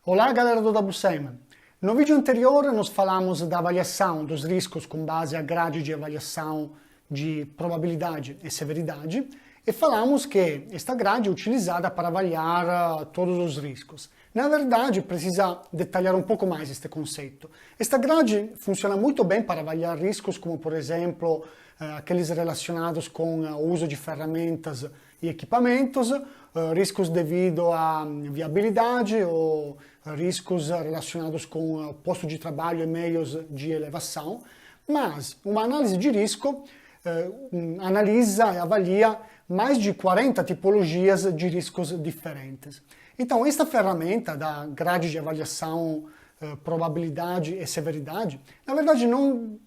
Olá, galera do WSEMA. No vídeo anterior nós falamos da avaliação dos riscos com base à grade de avaliação de probabilidade e severidade e falamos que esta grade é utilizada para avaliar todos os riscos. Na verdade, precisa detalhar um pouco mais este conceito. Esta grade funciona muito bem para avaliar riscos como, por exemplo, aqueles relacionados com o uso de ferramentas e equipamentos, riscos devido à viabilidade ou riscos relacionados com o posto de trabalho e meios de elevação. Mas uma análise de risco analisa e avalia mais de 40 tipologias de riscos diferentes. Então, esta ferramenta da grade de avaliação, probabilidade e severidade, na verdade não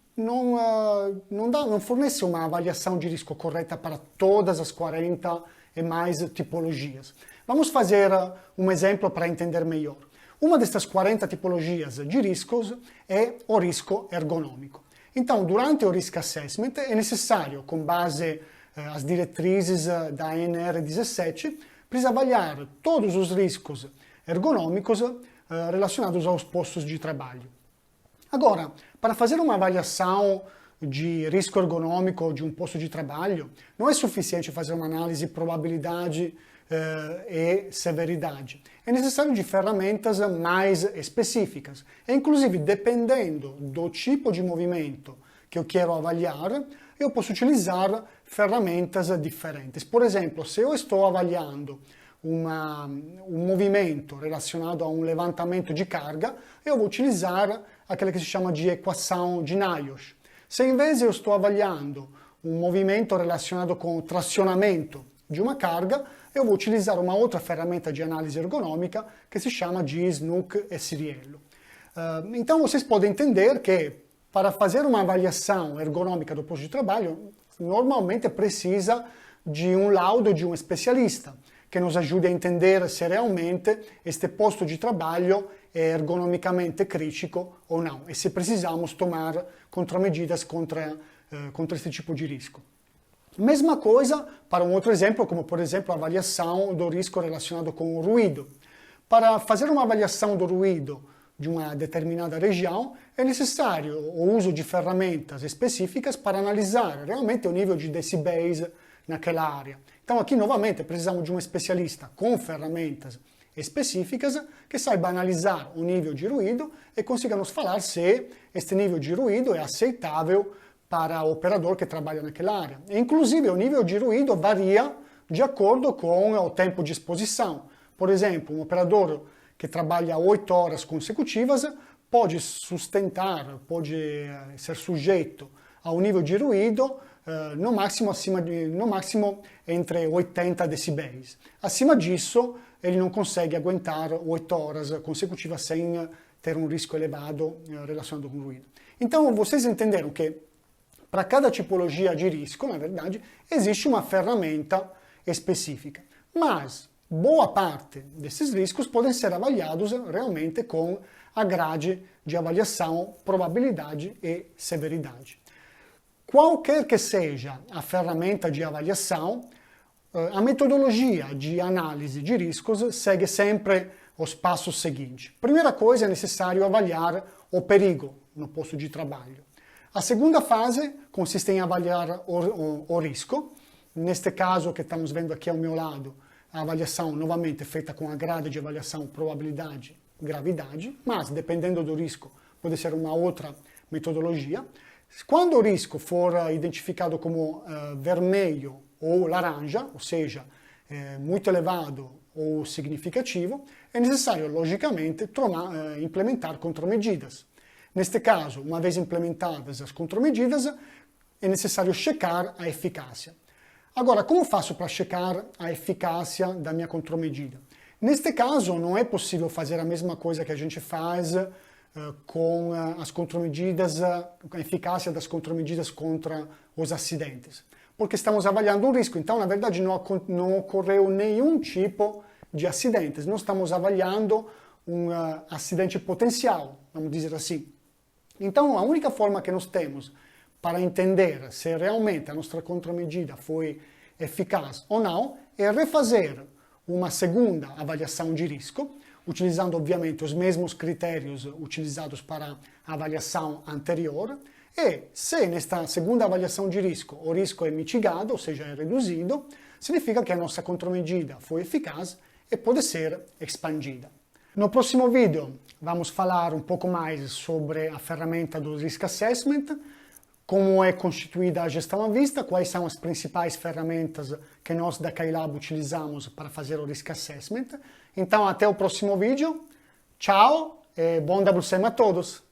fornece uma avaliação de risco correta para todas as 40 e mais tipologias. Vamos fazer um exemplo para entender melhor. Uma destas 40 tipologias de riscos é o risco ergonômico. Então, durante o Risk Assessment é necessário, com base às diretrizes da NR17, precisa avaliar todos os riscos ergonômicos relacionados aos postos de trabalho. Agora, para fazer uma avaliação de risco ergonômico de um posto de trabalho, não é suficiente fazer uma análise de probabilidade e severidade. É necessário de ferramentas mais específicas. E, inclusive, dependendo do tipo de movimento que eu quero avaliar, eu posso utilizar ferramentas diferentes. Por exemplo, se eu estou avaliando um movimento relacionado a um levantamento de carga, eu vou utilizar aquela que se chama de equação de NIOSH. Se invece eu estou avaliando um movimento relacionado com o trazionamento de uma carga, eu vou utilizar uma outra ferramenta de análise ergonômica que se chama de Snook e Ciriello. Então vocês podem entender que para fazer uma avaliação ergonômica do posto de trabalho, normalmente precisa de um laudo de um especialista que nos ajude a entender se realmente este posto de trabalho é ergonomicamente crítico ou não e se precisamos tomar contramedidas contra este tipo de risco. Mesma coisa para um outro exemplo, como por exemplo a avaliação do risco relacionado com o ruído. Para fazer uma avaliação do ruído de uma determinada região, é necessário o uso de ferramentas específicas para analisar realmente o nível de decibéis naquela área. Então aqui novamente precisamos de um especialista com ferramentas específicas que saiba analisar o nível de ruído e consiga nos falar se este nível de ruído é aceitável para o operador que trabalha naquela área. E, inclusive, o nível de ruído varia de acordo com o tempo de exposição. Por exemplo, um operador que trabalha 8 horas consecutivas pode ser sujeito ao nível de ruído no máximo entre 80 decibéis. Acima disso, ele não consegue aguentar 8 horas consecutivas sem ter um risco elevado relacionado com o ruído. Então, vocês entenderam que para cada tipologia de risco, na verdade, existe uma ferramenta específica. Mas boa parte desses riscos podem ser avaliados realmente com a grade de avaliação, probabilidade e severidade. Qualquer que seja a ferramenta de avaliação, a metodologia de análise de riscos segue sempre os passos seguintes. Primeira coisa, é necessário avaliar o perigo no posto de trabalho. A segunda fase consiste em avaliar o risco. Neste caso que estamos vendo aqui ao meu lado, a avaliação novamente feita com a grade de avaliação probabilidade, gravidade, mas dependendo do risco pode ser uma outra metodologia. Quando o risco for identificado como vermelho ou laranja, ou seja, muito elevado ou significativo, é necessário, logicamente, implementar contramedidas. Neste caso, uma vez implementadas as contramedidas, é necessário checar a eficácia. Agora, como faço para checar a eficácia da minha contramedida? Neste caso, não é possível fazer a mesma coisa que a gente faz com as contramedidas, a eficácia das contramedidas contra os acidentes. Porque estamos avaliando um risco, então, na verdade, não ocorreu nenhum tipo de acidentes. Não estamos avaliando um acidente potencial, vamos dizer assim. Então, a única forma que nós temos para entender se realmente a nossa contramedida foi eficaz ou não e refazer uma segunda avaliação de risco, utilizando obviamente os mesmos critérios utilizados para a avaliação anterior, e se nesta segunda avaliação de risco o risco é mitigado, ou seja, é reduzido, significa que a nossa contramedida foi eficaz e pode ser expandida. No próximo vídeo vamos falar um pouco mais sobre a ferramenta do Risk Assessment, como é constituída a gestão à vista, quais são as principais ferramentas que nós da Kailab utilizamos para fazer o Risk Assessment. Então, até o próximo vídeo. Tchau e bom WCM a todos!